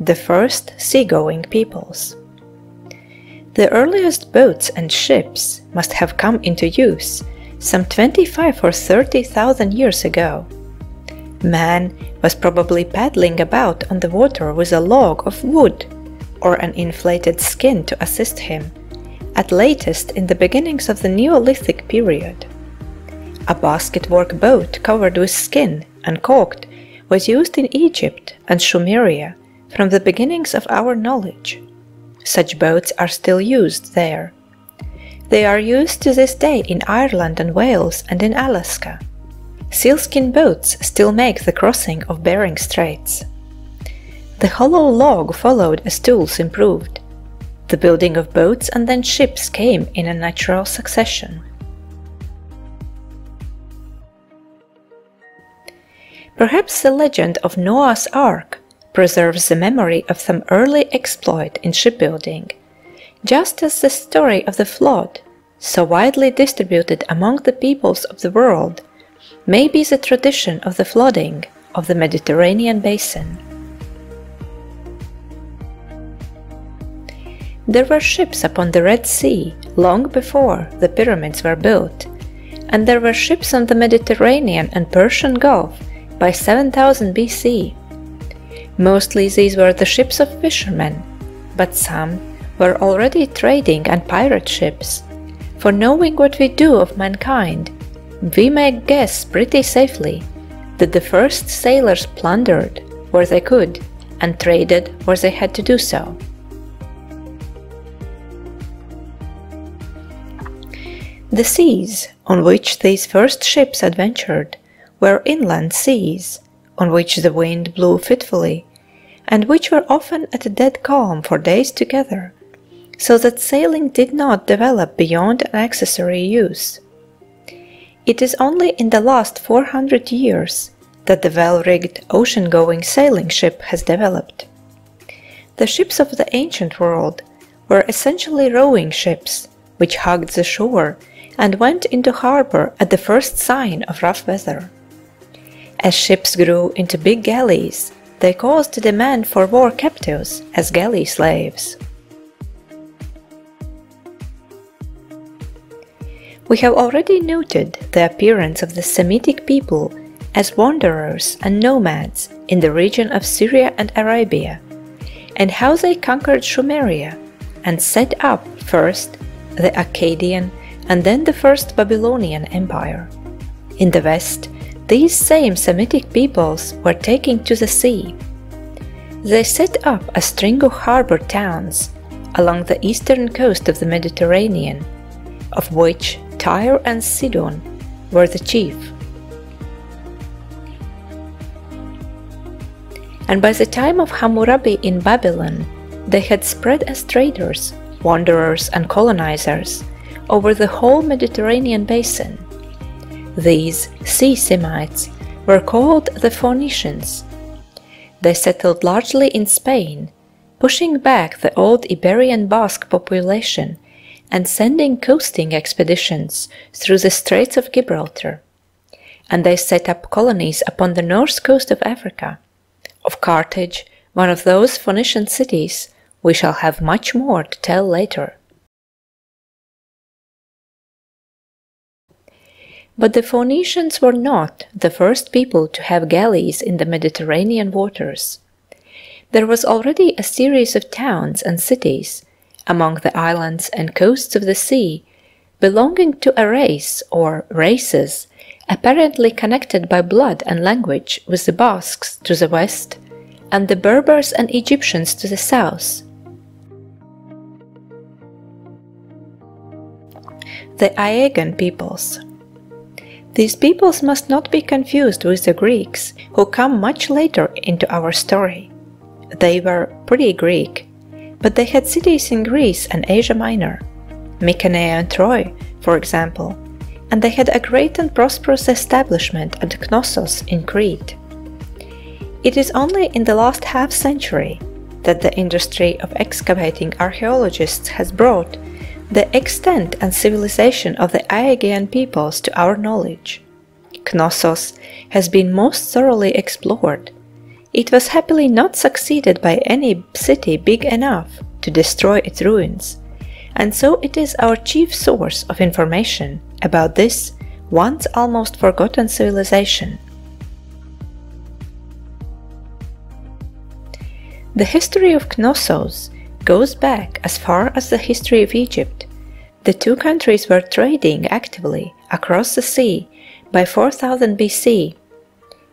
the first seagoing peoples. The earliest boats and ships must have come into use some 25 or 30,000 years ago. Man was probably paddling about on the water with a log of wood or an inflated skin to assist him, at latest in the beginnings of the Neolithic period. A basketwork boat covered with skin and caulked was used in Egypt and Sumeria from the beginnings of our knowledge. Such boats are still used there. They are used to this day in Ireland and Wales and in Alaska. Sealskin boats still make the crossing of Bering Straits. The hollow log followed as tools improved. The building of boats and then ships came in a natural succession. Perhaps the legend of Noah's Ark preserves the memory of some early exploit in shipbuilding, just as the story of the flood, so widely distributed among the peoples of the world, may be the tradition of the flooding of the Mediterranean basin. There were ships upon the Red Sea long before the pyramids were built, and there were ships on the Mediterranean and Persian Gulf by 7000 BC. Mostly these were the ships of fishermen, but some were already trading and pirate ships. For knowing what we do of mankind, we may guess pretty safely that the first sailors plundered where they could and traded where they had to do so. The seas on which these first ships adventured were inland seas, on which the wind blew fitfully, and which were often at a dead calm for days together, so that sailing did not develop beyond an accessory use. It is only in the last 400 years that the well-rigged ocean-going sailing ship has developed. The ships of the ancient world were essentially rowing ships, which hugged the shore and went into harbor at the first sign of rough weather. As ships grew into big galleys, they caused a demand for war captives as galley slaves. We have already noted the appearance of the Semitic people as wanderers and nomads in the region of Syria and Arabia, and how they conquered Sumeria and set up first the Akkadian and then the First Babylonian Empire. In the west, these same Semitic peoples were taking to the sea. They set up a string of harbor towns along the eastern coast of the Mediterranean, of which Tyre and Sidon were the chief. And by the time of Hammurabi in Babylon, they had spread as traders, wanderers and colonizers over the whole Mediterranean basin. These sea Semites were called the Phoenicians. They settled largely in Spain, pushing back the old Iberian Basque population and sending coasting expeditions through the Straits of Gibraltar. And they set up colonies upon the north coast of Africa. Of Carthage, one of those Phoenician cities, we shall have much more to tell later. But the Phoenicians were not the first people to have galleys in the Mediterranean waters. There was already a series of towns and cities among the islands and coasts of the sea belonging to a race or races apparently connected by blood and language with the Basques to the west and the Berbers and Egyptians to the south. The Aegean peoples. These peoples must not be confused with the Greeks, who come much later into our story. They were pretty Greek, but they had cities in Greece and Asia Minor, Mycenae and Troy, for example, and they had a great and prosperous establishment at Knossos in Crete. It is only in the last half-century that the industry of excavating archaeologists has brought the extent and civilization of the Aegean peoples to our knowledge. Knossos has been most thoroughly explored. it was happily not succeeded by any city big enough to destroy its ruins, and so it is our chief source of information about this once almost forgotten civilization. The history of Knossos goes back as far as the history of Egypt. The two countries were trading actively across the sea by 4000 BC.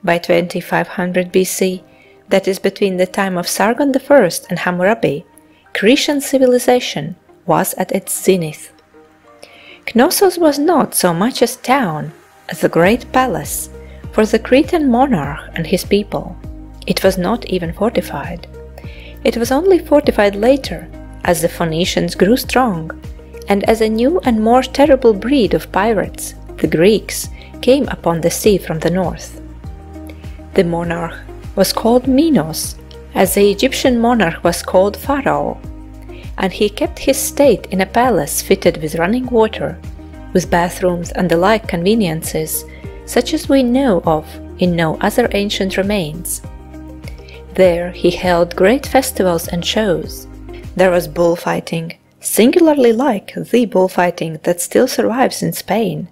By 2500 BC, that is between the time of Sargon I and Hammurabi, Cretan civilization was at its zenith. Knossos was not so much a town as a great palace for the Cretan monarch and his people. It was not even fortified. It was only fortified later, as the Phoenicians grew strong, and as a new and more terrible breed of pirates, the Greeks, came upon the sea from the north. The monarch was called Minos, as the Egyptian monarch was called Pharaoh, and he kept his state in a palace fitted with running water, with bathrooms and the like conveniences, such as we know of in no other ancient remains. There he held great festivals and shows. There was bullfighting, singularly like the bullfighting that still survives in Spain.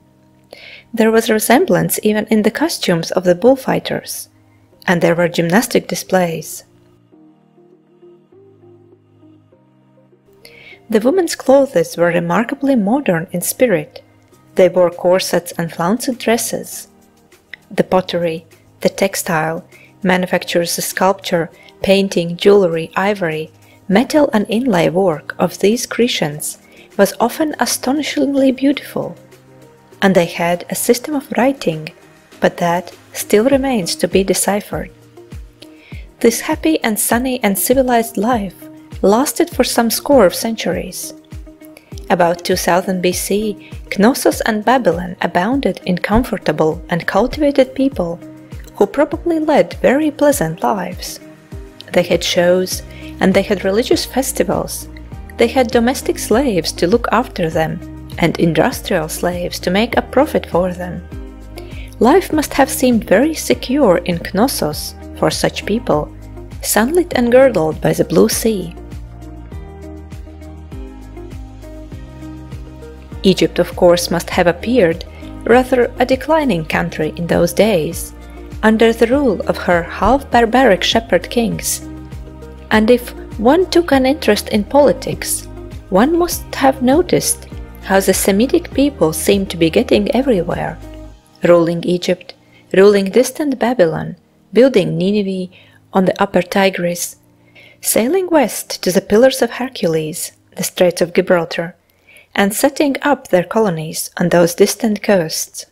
There was resemblance even in the costumes of the bullfighters, and there were gymnastic displays. The women's clothes were remarkably modern in spirit. They wore corsets and flounced dresses. The pottery, the textile, manufactures, the sculpture, painting, jewelry, ivory, metal and inlay work of these Cretans was often astonishingly beautiful, and they had a system of writing, but that still remains to be deciphered. This happy and sunny and civilized life lasted for some score of centuries. About 2000 BC, Knossos and Babylon abounded in comfortable and cultivated people who probably led very pleasant lives. They had shows, and they had religious festivals. They had domestic slaves to look after them, and industrial slaves to make a profit for them. Life must have seemed very secure in Knossos for such people, sunlit and girdled by the blue sea. Egypt, of course, must have appeared rather a declining country in those days, under the rule of her half-barbaric shepherd kings. And if one took an interest in politics, one must have noticed how the Semitic people seemed to be getting everywhere, ruling Egypt, ruling distant Babylon, building Nineveh on the upper Tigris, sailing west to the Pillars of Hercules, the Straits of Gibraltar, and setting up their colonies on those distant coasts.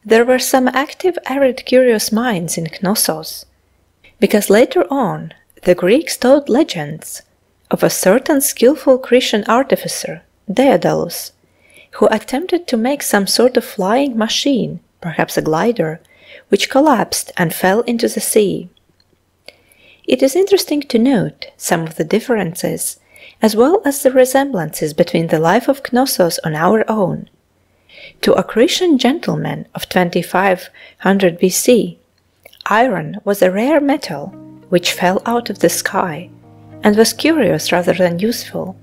There were some active, arid, curious minds in Knossos, because later on the Greeks told legends of a certain skillful Cretan artificer, Daedalus, who attempted to make some sort of flying machine, perhaps a glider, which collapsed and fell into the sea. It is interesting to note some of the differences, as well as the resemblances between the life of Knossos on our own. To a Cretan gentleman of 2500 BC, iron was a rare metal which fell out of the sky and was curious rather than useful,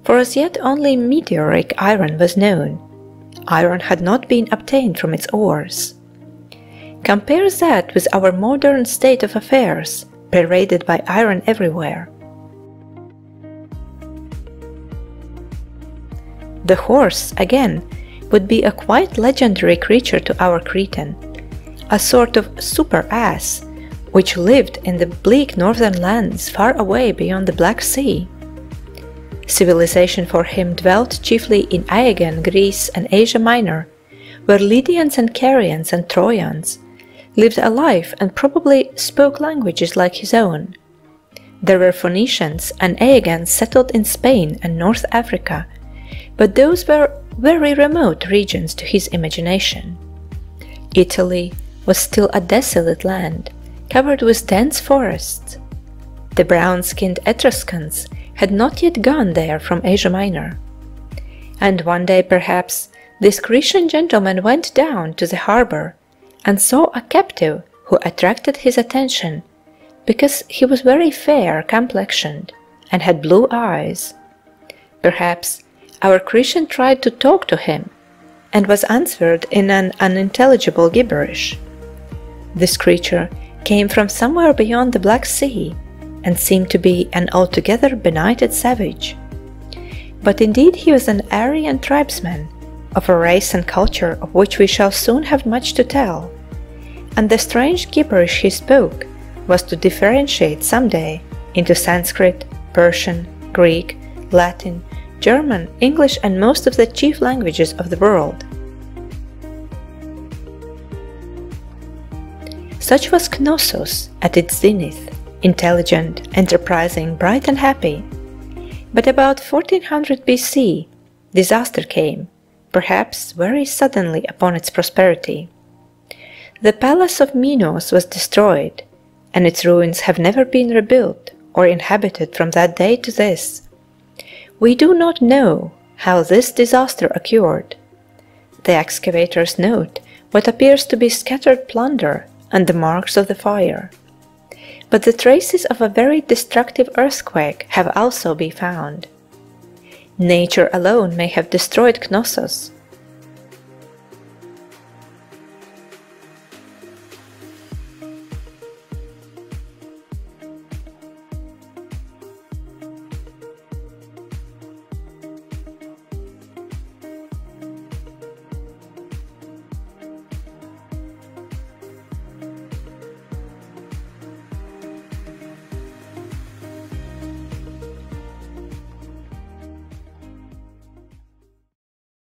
for as yet only meteoric iron was known. Iron had not been obtained from its ores. Compare that with our modern state of affairs, pervaded by iron everywhere. The horse, again, would be a quite legendary creature to our Cretan, a sort of super-ass, which lived in the bleak northern lands far away beyond the Black Sea. Civilization for him dwelt chiefly in Aegean, Greece, and Asia Minor, where Lydians and Carians and Trojans lived a life and probably spoke languages like his own. There were Phoenicians and Aegeans settled in Spain and North Africa, but those were very remote regions to his imagination. Italy was still a desolate land, covered with dense forests. The brown-skinned Etruscans had not yet gone there from Asia Minor. And one day, perhaps, This Grecian gentleman went down to the harbor and saw a captive who attracted his attention because he was very fair complexioned and had blue eyes. Perhaps our Grecian tried to talk to him and was answered in an unintelligible gibberish. This creature came from somewhere beyond the Black Sea and seemed to be an altogether benighted savage. But indeed he was an Aryan tribesman of a race and culture of which we shall soon have much to tell, and the strange gibberish he spoke was to differentiate some day into Sanskrit, Persian, Greek, Latin, German, English, and most of the chief languages of the world. Such was Knossos at its zenith, intelligent, enterprising, bright and happy. But about 1400 BC, disaster came, perhaps very suddenly upon its prosperity. The palace of Minos was destroyed, and its ruins have never been rebuilt or inhabited from that day to this. We do not know how this disaster occurred. The excavators note what appears to be scattered plunder and the marks of the fire. But the traces of a very destructive earthquake have also been found. Nature alone may have destroyed Knossos,